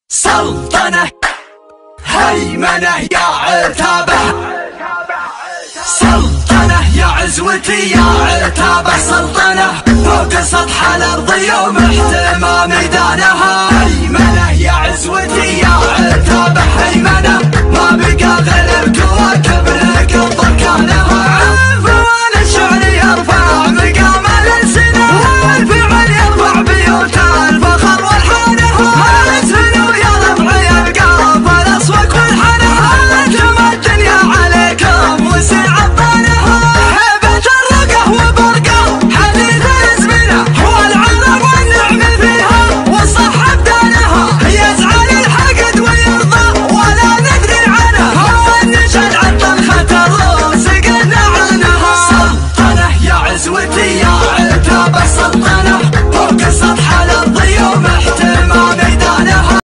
سلطنة هيمنة يا عتابة، سلطنة يا عزوتي يا عتابة، سلطنة فوق سطح الأرض يوم احتمى ميدانها، هيمنة